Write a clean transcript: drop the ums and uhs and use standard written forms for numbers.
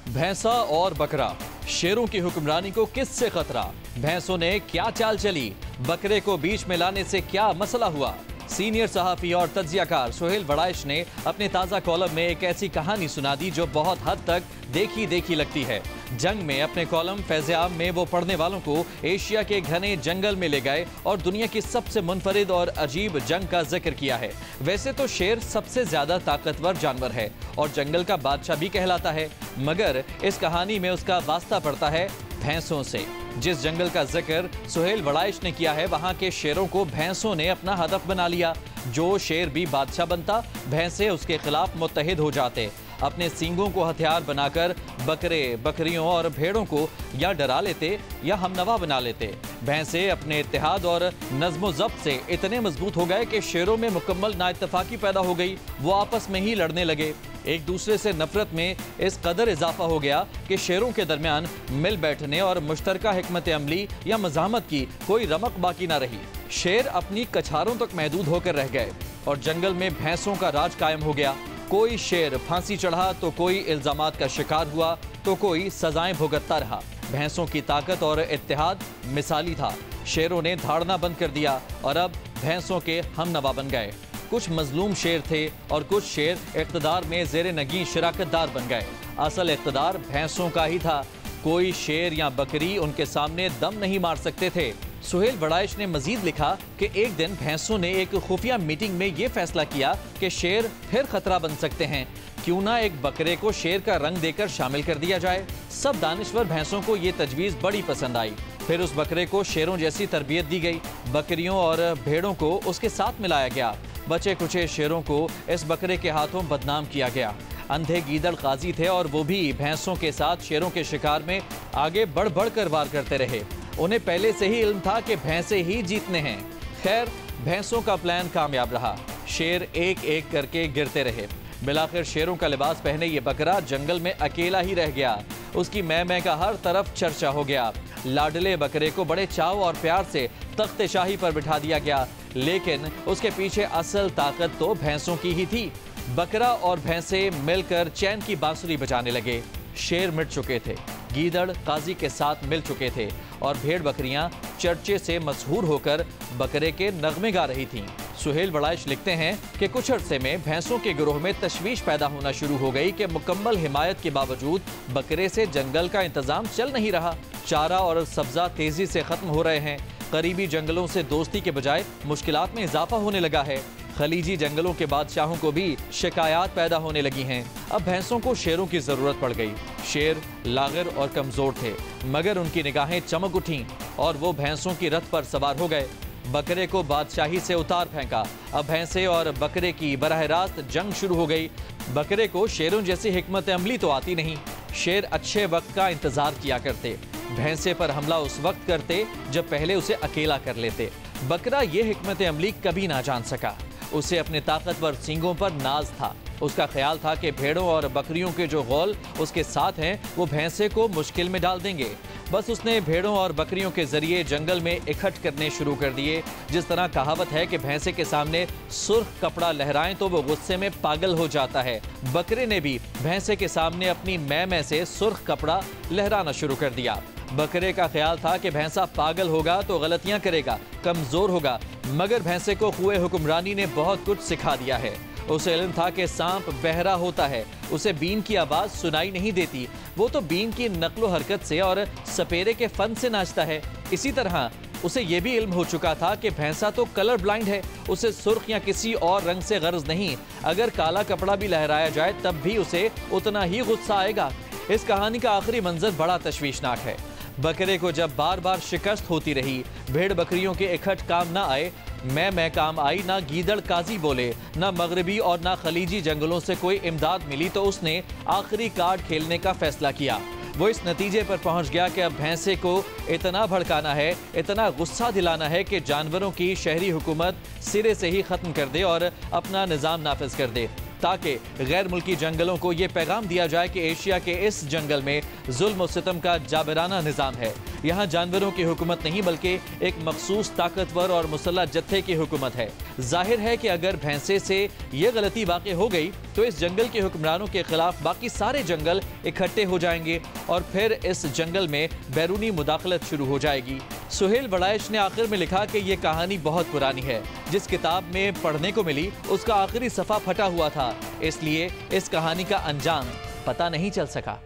भैंसा और बकरा, शेरों की हुक्मरानी को किससे खतरा? भैंसों ने क्या चाल चली? बकरे को बीच में लाने से क्या मसला हुआ? सीनियर सहाफी और तज्जियाकार सुहेल वड़ाइश ने अपने ताज़ा कॉलम में एक ऐसी कहानी सुना दी जो बहुत हद तक देखी देखी लगती है। जंग में अपने कॉलम फैज़-ए-आम में वो पढ़ने वालों को एशिया के घने जंगल में ले गए और दुनिया की सबसे मुनफरिद और अजीब जंग का जिक्र किया है। वैसे तो शेर सबसे ज्यादा ताकतवर जानवर है और जंगल का बादशाह भी कहलाता है, मगर इस कहानी में उसका वास्ता पड़ता है भैंसों से। जिस जंगल का जिक्र सुहेल वड़ाइश ने किया है, वहां के शेरों को भैंसों ने अपना हदफ बना लिया। जो शेर भी बादशाह बनता, भैंसे उसके खिलाफ मुत्तहिद हो जाते। अपने सींगों को हथियार बनाकर बकरे, बकरियों और भेड़ों को या डरा लेते या हमनवा बना लेते। भैंसे अपने इत्तेहाद और नज़्म ज़ब्त से इतने मजबूत हो गए कि शेरों में मुकम्मल नाइत्तफाकी पैदा हो गई। वो आपस में ही लड़ने लगे। एक दूसरे से नफरत में इस कदर इजाफा हो गया कि शेरों के दरमियान मिल बैठने और मुश्तरका हिकमत अमली या मज़ाहमत की कोई रमक बाकी ना रही। शेर अपनी कछारों तक महदूद होकर रह गए और जंगल में भैंसों का राज कायम हो गया। कोई शेर फांसी चढ़ा तो कोई इल्जामात का शिकार हुआ तो कोई सजाएं भुगतता रहा। भैंसों की ताकत और इत्तेहाद मिसाली था। शेरों ने धाड़ना बंद कर दिया और अब भैंसों के हमनवा बन गए। कुछ मजलूम शेर थे और कुछ शेर इक़्तिदार में ज़ेरे नगी शराकतदार बन गए। असल इक़्तिदार भैंसों का ही था। कोई शेर या बकरी उनके सामने दम नहीं मार सकते थे। सुहेल वड़ाइश ने मजीद लिखा कि एक दिन भैंसों ने एक खुफिया मीटिंग में ये फैसला किया कि शेर फिर खतरा बन सकते हैं। क्यों ना एक बकरे को शेर का रंग देकर शामिल कर दिया जाए। सब दानिश्वर भैंसों को ये तजवीज़ बड़ी पसंद आई। फिर उस बकरे को शेरों जैसी तरबियत दी गई। बकरियों और भेड़ों को उसके साथ मिलाया गया। बचे कुचे शेरों को इस बकरे के हाथों बदनाम किया गया। अंधे गीदड़ काजी थे और वो भी भैंसों के साथ शेरों के शिकार में आगे बढ़ बढ़ कर वार करते रहे। उन्हें पहले से ही इल्म था कि भैंसे ही जीतने हैं। खैर, भैंसों का प्लान कामयाब रहा। शेर एक एक करके गिरते रहे। बिलाखिर शेरों का लिबास पहने ये बकरा जंगल में अकेला ही रह गया। उसकी मैं का हर तरफ चर्चा हो गया। लाडले बकरे को बड़े चाव और प्यार से तख्ते शाही पर बिठा दिया गया, लेकिन उसके पीछे असल ताकत तो भैंसों की ही थी। बकरा और भैंसे मिलकर चैन की बांसुरी बजाने लगे। शेर मिट चुके थे, गीदड़ काजी के साथ मिल चुके थे और भेड़ बकरियां चर्चे से मशहूर होकर बकरे के नगमे गा रही थीं। सुहेल वड़ाइश लिखते हैं कि कुछ अरसे में भैंसों के गिरोह में तशवीश पैदा होना शुरू हो गई कि मुकम्मल हिमायत के बावजूद बकरे से जंगल का इंतजाम चल नहीं रहा। चारा और सब्जा तेजी से खत्म हो रहे हैं। करीबी जंगलों से दोस्ती के बजाय मुश्किलात में इजाफा होने लगा है। खलीजी जंगलों के बादशाहों को भी शिकायत पैदा होने लगी हैं। अब भैंसों को शेरों की जरूरत पड़ गई। शेर लागिर और कमजोर थे, मगर उनकी निगाहें चमक उठीं और वो भैंसों की रथ पर सवार हो गए। बकरे को बादशाही से उतार फेंका। अब भैंसे और बकरे की बराह रास्त जंग शुरू हो गई। बकरे को शेरों जैसी हिकमत अमली तो आती नहीं। शेर अच्छे वक्त का इंतजार किया करते। भैंसे पर हमला उस वक्त करते जब पहले उसे अकेला कर लेते। बकरा ये हिकमत अमली कभी ना जान सका। उसे अपने ताकतवर सींगों पर नाज था। उसका ख्याल था कि भेड़ों और बकरियों के जो गौल उसके साथ हैं वो भैंसे को मुश्किल में डाल देंगे। बस उसने भेड़ों और बकरियों के जरिए जंगल में इकट्ठ करने शुरू कर दिए। जिस तरह कहावत है कि भैंसे के सामने सुर्ख कपड़ा लहराएं तो वो गुस्से में पागल हो जाता है, बकरे ने भी भैंसे के सामने अपनी मैं से सुर्ख कपड़ा लहराना शुरू कर दिया। बकरे का ख्याल था कि भैंसा पागल होगा तो गलतियां करेगा, कमजोर होगा, मगर भैंसे को खुए हुक्मरानी ने बहुत कुछ सिखा दिया है। उसे इल्म था कि सांप बहरा होता है, उसे बीन की आवाज सुनाई नहीं देती। वो तो बीन की नक्लो हरकत से और सपेरे के फन से नाचता है। इसी तरह उसे यह भी इल्म हो चुका था कि भैंसा तो कलर ब्लाइंड है। उसे सुर्ख या किसी और रंग से गर्ज नहीं। अगर काला कपड़ा भी लहराया जाए तब भी उसे उतना ही गुस्सा आएगा। इस कहानी का आखिरी मंजर बड़ा तशवीशनाक है। बकरे को जब बार बार शिकस्त होती रही, भेड़ बकरियों के इकट्ठ काम ना आए, मैं काम आई, ना गीदड़ काजी बोले, ना मगरबी और ना खलीजी जंगलों से कोई इमदाद मिली, तो उसने आखिरी कार्ड खेलने का फैसला किया। वो इस नतीजे पर पहुंच गया कि अब भैंसे को इतना भड़काना है, इतना गुस्सा दिलाना है कि जानवरों की शहरी हुकूमत सिरे से ही खत्म कर दे और अपना निज़ाम नाफिज कर दे, ताकि गैर मुल्की जंगलों को ये पैगाम दिया जाए कि एशिया के इस जंगल में जुल्म और सितम का जाबराना निज़ाम है। यहाँ जानवरों की हुकूमत नहीं बल्कि एक मखसूस ताकतवर और मुसल्लह जत्थे की हुकूमत है। जाहिर है कि अगर भैंसे से ये गलती वाक़ई हो गई तो इस जंगल के हुक्मरानों के खिलाफ बाकी सारे जंगल इकट्ठे हो जाएंगे और फिर इस जंगल में बैरूनी मुदाखलत शुरू हो जाएगी। सुहेल वड़ाइश ने आखिर में लिखा कि ये कहानी बहुत पुरानी है। जिस किताब में पढ़ने को मिली उसका आखिरी सफ़ा फटा हुआ था, इसलिए इस कहानी का अंजाम पता नहीं चल सका।